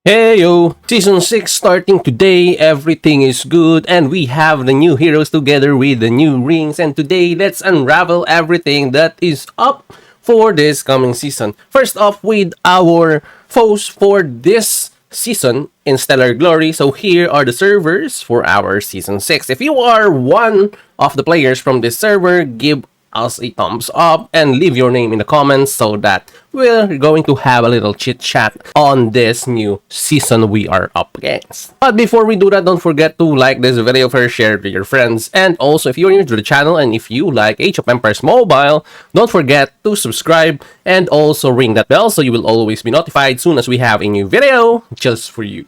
Hey yo! Season 6 starting today, everything is good, and we have the new heroes together with the new rings, and today let's unravel everything that is up for this coming season. First off with our foes for this season in Stellar Glory. So here are the servers for our season 6. If you are one of the players from this server, give us a thumbs up and leave your name in the comments so that we're going to have a little chit chat on this new season we are up against. But before we do that, don't forget to like this video first, share it with your friends, and also if you're new to the channel and if you like Age of Empires Mobile, don't forget to subscribe and also ring that bell so you will always be notified soon as we have a new video just for you.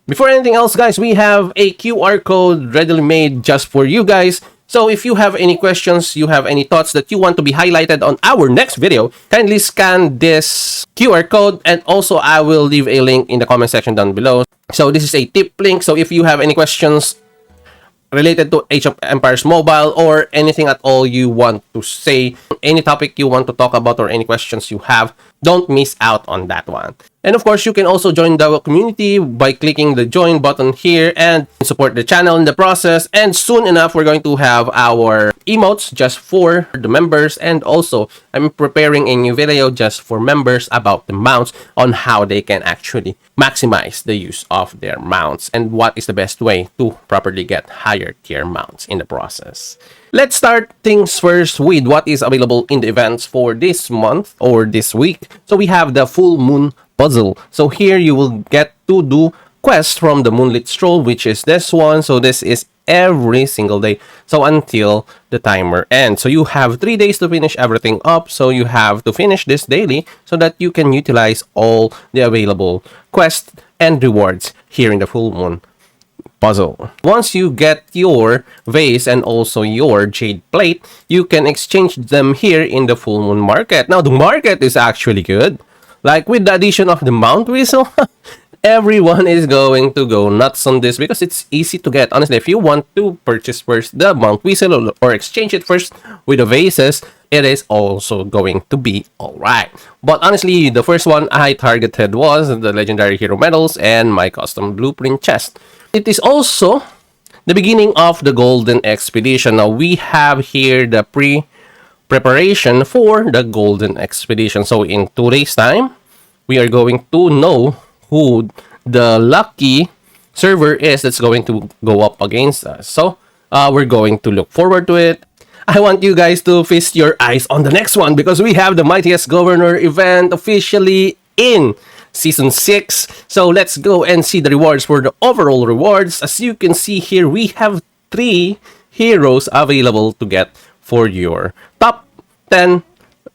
Before anything else, guys, we have a QR code readily made just for you guys. So if you have any questions, you have any thoughts that you want to be highlighted on our next video, kindly scan this QR code, and also I will leave a link in the comment section down below. So this is a tip link, so if you have any questions related to Age of Empires Mobile or anything at all you want to say, any topic you want to talk about or any questions you have, don't miss out on that one. And of course, you can also join the community by clicking the join button here and support the channel in the process. And soon enough, we're going to have our emotes just for the members. And also, I'm preparing a new video just for members about the mounts on how they can actually maximize the use of their mounts and what is the best way to properly get higher tier mounts in the process. Let's start things first with what is available in the events for this month or this week. So we have the full moon puzzle. So here you will get to do quests from the moonlit stroll, which is this one. So this is every single day, so until the timer ends. So you have 3 days to finish everything up, so you have to finish this daily so that you can utilize all the available quests and rewards here in the full moon puzzle. Once you get your vase and also your jade plate, you can exchange them here in the full moon market. Now the market is actually good, like with the addition of the mount whistle. Everyone is going to go nuts on this because it's easy to get. Honestly, if you want to purchase first the mount whistle or exchange it first with the vases, it is also going to be alright. But honestly, the first one I targeted was the legendary hero medals and my custom blueprint chest. It is also the beginning of the golden expedition. Now we have here the preparation for the golden expedition. So in 2 days time, we are going to know who the lucky server is that's going to go up against us. So we're going to look forward to it. I want you guys to feast your eyes on the next one because we have the Mightiest Governor event officially in Season 6. So let's go and see the rewards for the overall rewards. As you can see here, we have 3 heroes available to get for your top 10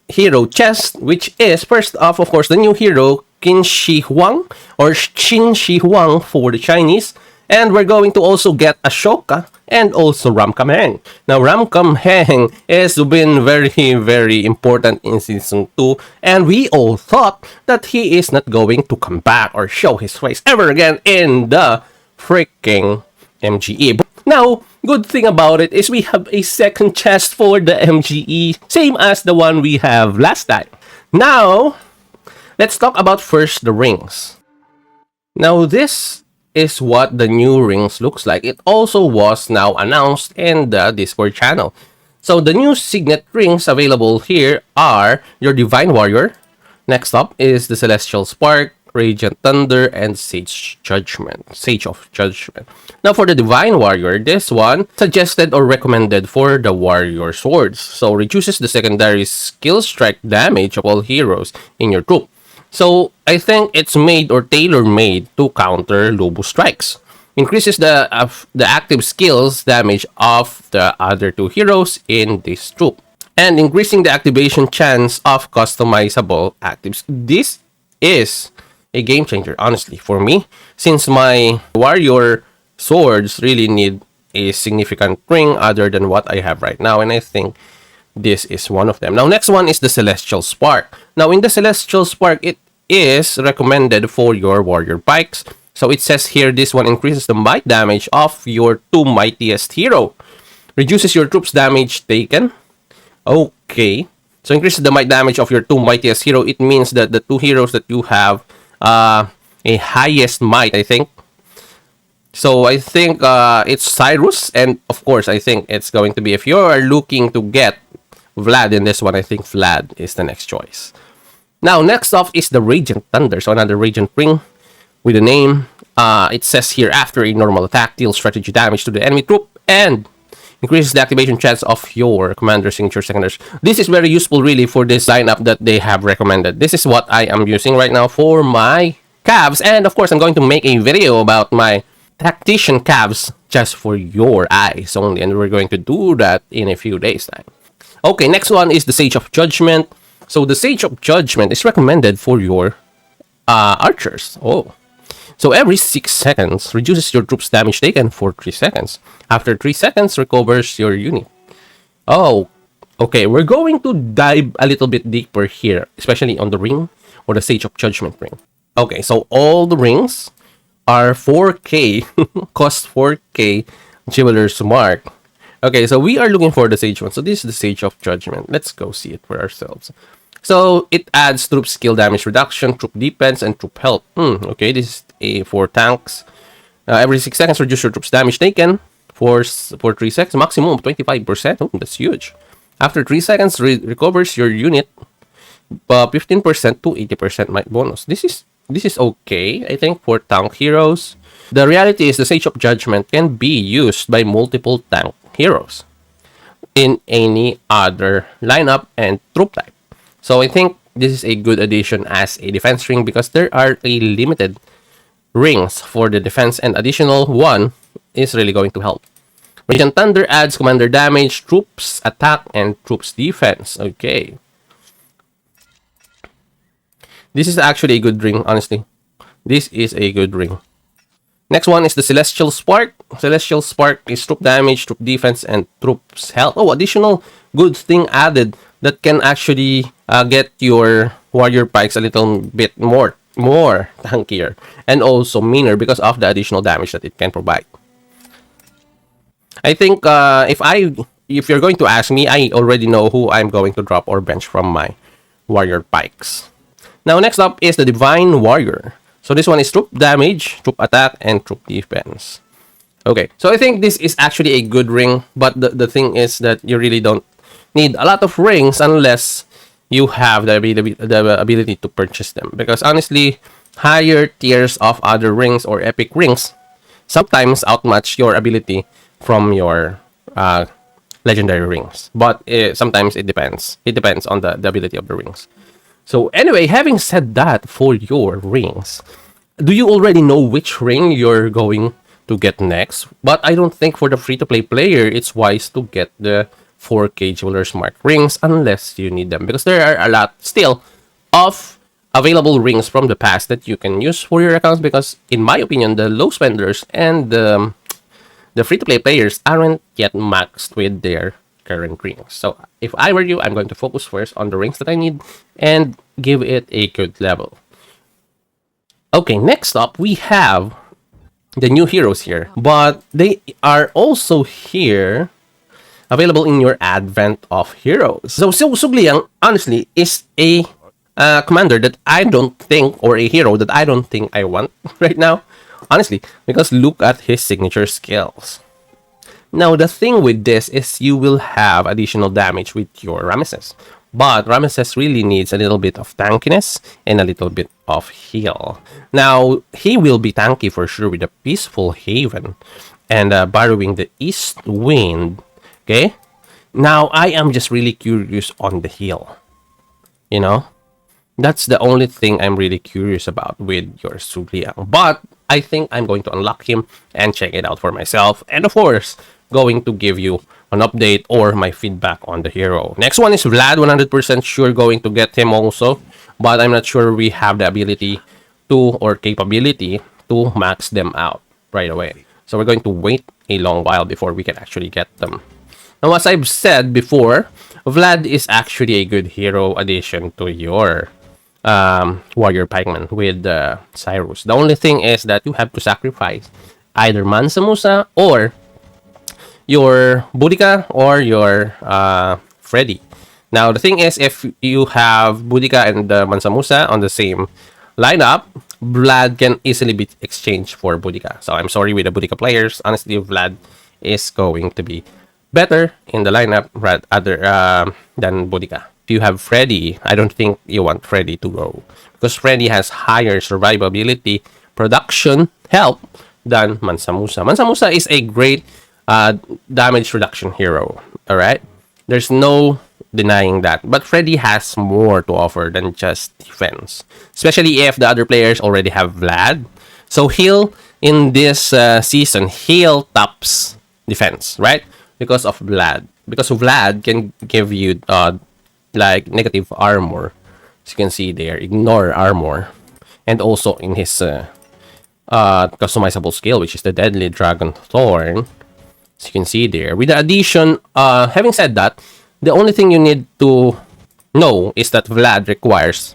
hero chest, which is first off, of course, the new hero Qin Shi Huang or Qin Shi Huang for the Chinese. And we're going to also get Ashoka and also Ram Kam-heng. Now, Ram Kam-heng has been very important in Season 2. And we all thought that he is not going to come back or show his face ever again in the freaking MGE. Now, good thing about it is we have a second chest for the MGE. Same as the one we have last time. Now, let's talk about first the rings. Now, this is what the new rings looks like. It also was now announced in the Discord channel. So the new Signet Rings available here are your Divine Warrior. Next up is the Celestial Spark, Radiant Thunder, and Sage of Judgment. Now for the Divine Warrior, this one suggested or recommended for the Warrior Swords. So reduces the secondary skill strike damage of all heroes in your troop. So I think it's made or tailor-made to counter Lobo strikes. Increases the active skills damage of the other 2 heroes in this troop. And increasing the activation chance of customizable actives. This is a game changer, honestly, for me. Since my warrior swords really need a significant ring other than what I have right now. And I think this is one of them. Now, next one is the Celestial Spark. Now, in the Celestial Spark, it is recommended for your warrior pikes. So it says here, this one increases the might damage of your 2 mightiest hero. Reduces your troops damage taken. Okay. So increases the might damage of your 2 mightiest hero. It means that the 2 heroes that you have a highest might, I think. So I think it's Cyrus, and of course I think it's going to be, if you are looking to get Vlad in this one, I think Vlad is the next choice. Now, next off is the Radiant Thunder. So another Radiant Ring with a name. It says here, after a normal attack, deals strategy damage to the enemy troop and increases the activation chance of your commander signature seconders. This is very useful really for this lineup that they have recommended. This is what I am using right now for my calves. And of course, I'm going to make a video about my tactician calves just for your eyes only. And we're going to do that in a few days' time. Okay, next one is the Sage of Judgment. So the Sage of Judgment is recommended for your archers. Oh. So every 6 seconds, reduces your troops' damage taken for 3 seconds. After 3 seconds, recovers your unit. Oh, okay. We're going to dive a little bit deeper here, especially on the ring or the Sage of Judgment ring. Okay, so all the rings are 4K, cost 4K Jeweler's Mark. Okay, so we are looking for the Sage one. So this is the Sage of Judgment. Let's go see it for ourselves. So it adds troop skill damage reduction, troop defense, and troop health. Okay, this is for tanks. Every 6 seconds, reduce your troops damage taken for 3 seconds, maximum of 25%. Oh, that's huge. After 3 seconds, recovers your unit 15% to 80% might bonus. This is okay, I think, for tank heroes. The reality is the Sage of Judgment can be used by multiple tank heroes in any other lineup and troop type. So I think this is a good addition as a defense ring because there are a limited rings for the defense, and additional one is really going to help. Radiant Thunder adds commander damage, troops attack, and troops defense. Okay. This is actually a good ring, honestly. This is a good ring. Next one is the Celestial Spark. Celestial Spark is troop damage, troop defense, and troops health. Oh, additional good thing added that can actually get your warrior pikes a little bit more tankier and also meaner because of the additional damage that it can provide. I think if you're going to ask me, I already know who I'm going to drop or bench from my warrior pikes. Now, next up is the Divine Warrior. So this one is troop damage, troop attack, and troop defense. Okay, so I think this is actually a good ring, but the thing is that you really don't need a lot of rings unless you have the ability to purchase them. Because honestly, higher tiers of other rings or epic rings sometimes outmatch your ability from your legendary rings. But sometimes it depends. It depends on the ability of the rings. So anyway, having said that for your rings, do you already know which ring you're going to get next? But I don't think for the free-to-play player, it's wise to get the 4K Jeweler's Mark rings unless you need them. Because there are a lot still of available rings from the past that you can use for your accounts. Because in my opinion, the low spenders and the free-to-play players aren't yet maxed with their current rings. So if I were you, I'm going to focus first on the rings that I need and give it a good level. Okay, next up we have the new heroes here, but they are also here available in your Advent of Heroes. So Sugliang honestly is a commander that I don't think, or a hero that I don't think I want right now, honestly, because look at his signature skills. Now, the thing with this is you will have additional damage with your Ramesses. But Ramesses really needs a little bit of tankiness and a little bit of heal. Now, he will be tanky for sure with a Peaceful Haven and borrowing the East Wind. Okay? Now, I am just really curious on the heal. You know? That's the only thing I'm really curious about with your Sugliang. But I think I'm going to unlock him and check it out for myself. And of course, going to give you an update or my feedback on the hero. Next one is Vlad, 100% sure going to get him also, but I'm not sure we have the ability to or capability to max them out right away. So we're going to wait a long while before we can actually get them. Now, as I've said before, Vlad is actually a good hero addition to your warrior pikeman with Cyrus. The only thing is that you have to sacrifice either Mansa Musa or your Boudica or your Freddy. Now, the thing is, if you have Boudica and Mansa Musa on the same lineup, Vlad can easily be exchanged for Boudica. So I'm sorry with the Boudica players. Honestly, Vlad is going to be better in the lineup than Boudica. If you have Freddy, I don't think you want Freddy to go because Freddy has higher survivability, production, help than Mansa Musa. Mansa Musa is a great damage reduction hero. All right, there's no denying that. But Freddy has more to offer than just defense, especially if the other players already have Vlad. So heal in this season, heal tops defense, right? Because of Vlad. Because Vlad can give you like negative armor. As you can see there, ignore armor. And also in his customizable skill, which is the Deadly Dragon Thorn. As you can see there. With the addition, having said that, the only thing you need to know is that Vlad requires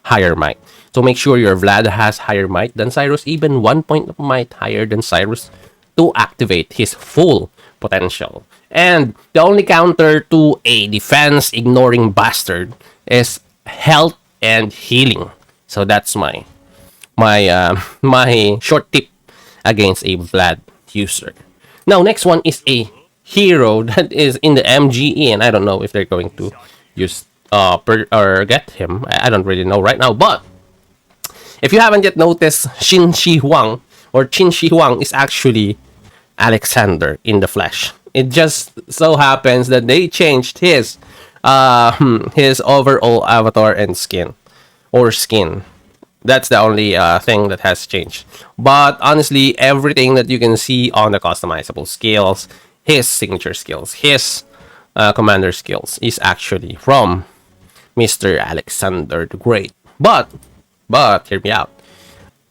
higher might. So make sure your Vlad has higher might than Cyrus, even 1 point of might higher than Cyrus to activate his full potential. And the only counter to a defense ignoring bastard is health and healing. So that's my short tip against a Vlad user. Now, next one is a hero that is in the MGE, and I don't know if they're going to use or get him. I don't really know right now, but if you haven't yet noticed, Qin Shi Huang is actually Alexander in the flesh. It just so happens that they changed his overall avatar and skin. That's the only thing that has changed. But honestly, everything that you can see on the customizable skills, his signature skills, his commander skills is actually from Mr. Alexander the Great. But hear me out.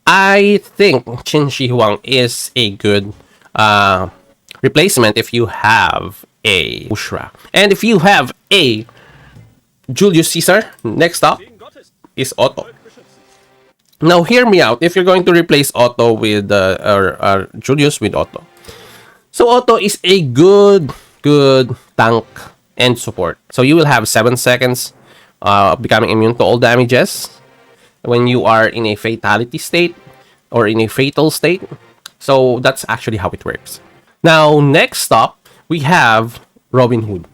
I think Qin Shi Huang is a good replacement if you have a Bushra. And if you have a Julius Caesar, next up is Otto. Now, hear me out. If you're going to replace Otto with Julius with Otto, so Otto is a good tank and support. So you will have 7 seconds becoming immune to all damages when you are in a fatality state or in a fatal state. So that's actually how it works. Now, next up, we have Robin Hood.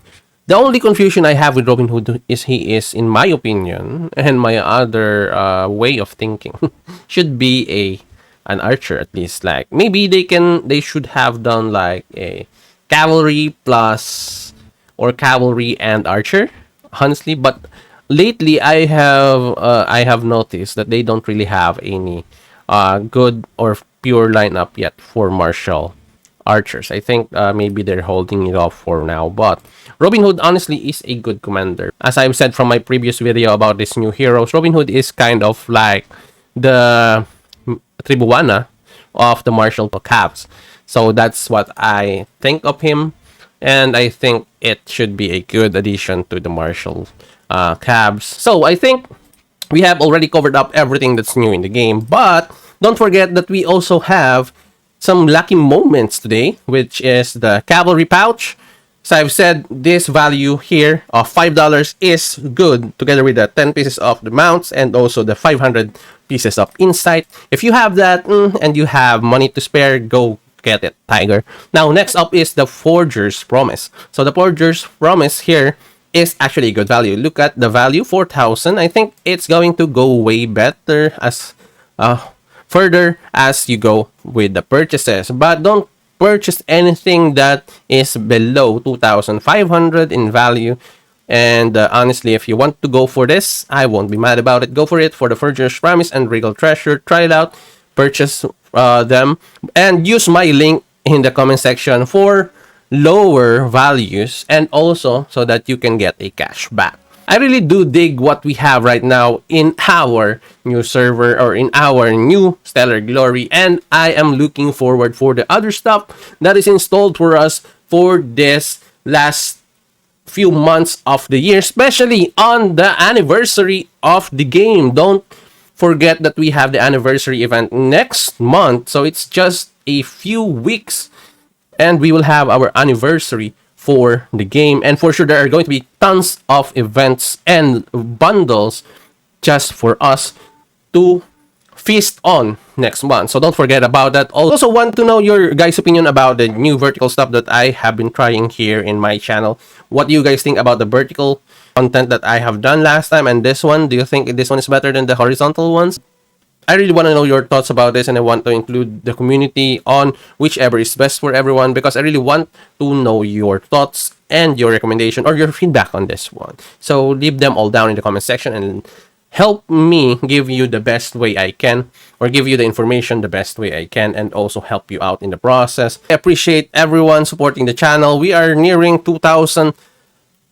The only confusion I have with Robin Hood is he is, in my opinion, and my other way of thinking, should be an archer at least. Like maybe they should have done like a cavalry plus or cavalry and archer, honestly. But lately I have noticed that they don't really have any good or pure lineup yet for martial archers. I think maybe they're holding it off for now, but Robin Hood honestly is a good commander. As I've said from my previous video about these new heroes, Robin Hood is kind of like the Tribuana of the martial cabs. So that's what I think of him, and I think it should be a good addition to the martial cabs. So I think we have already covered up everything that's new in the game, but don't forget that we also have some lucky moments today, which is the cavalry pouch. So I've said this value here of $5 is good together with the 10 pieces of the mounts and also the 500 pieces of insight. If you have that and you have money to spare, go get it, Tiger. Now, next up is the Forger's Promise. So the Forger's Promise here is actually a good value. Look at the value, 4,000. I think it's going to go way better as further as you go with the purchases, but don't purchase anything that is below 2,500 in value. And honestly, if you want to go for this, I won't be mad about it. Go for it for the Forger's Promise and Regal Treasure. Try it out, purchase them, and use my link in the comment section for lower values and also so that you can get a cash back. I really do dig what we have right now in our new server or in our new Stellar Glory, and I am looking forward for the other stuff that is installed for us for this last few months of the year, especially on the anniversary of the game. Don't forget that we have the anniversary event next month, so it's just a few weeks and we will have our anniversary for the game, and for sure there are going to be tons of events and bundles just for us to feast on next month. So don't forget about that. Also want to know your guys' opinion about the new vertical stuff that I have been trying here in my channel. What do you guys think about the vertical content that I have done last time and this one? Do you think this one is better than the horizontal ones? I really want to know your thoughts about this, and I want to include the community on whichever is best for everyone, because I really want to know your thoughts and your recommendation or your feedback on this one. So leave them all down in the comment section and help me give you the best way I can, or give you the information the best way I can, and also help you out in the process. I appreciate everyone supporting the channel. We are nearing 2,000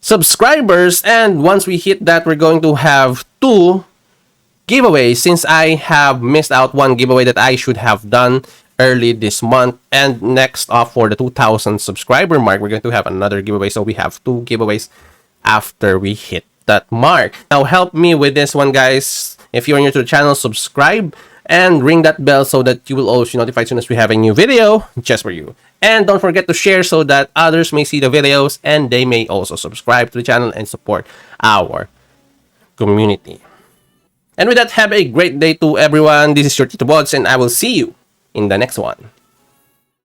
subscribers, and once we hit that, we're going to have 2 giveaways, since I have missed out one giveaway that I should have done early this month. And next off, for the 2,000 subscriber mark, we're going to have another giveaway. So we have 2 giveaways after we hit that mark. Now help me with this one, guys. If you're new to the channel, subscribe and ring that bell so that you will always be notified as soon as we have a new video just for you. And don't forget to share so that others may see the videos and they may also subscribe to the channel and support our community. And with that, have a great day to everyone. This is your TITOBODS, and I will see you in the next one.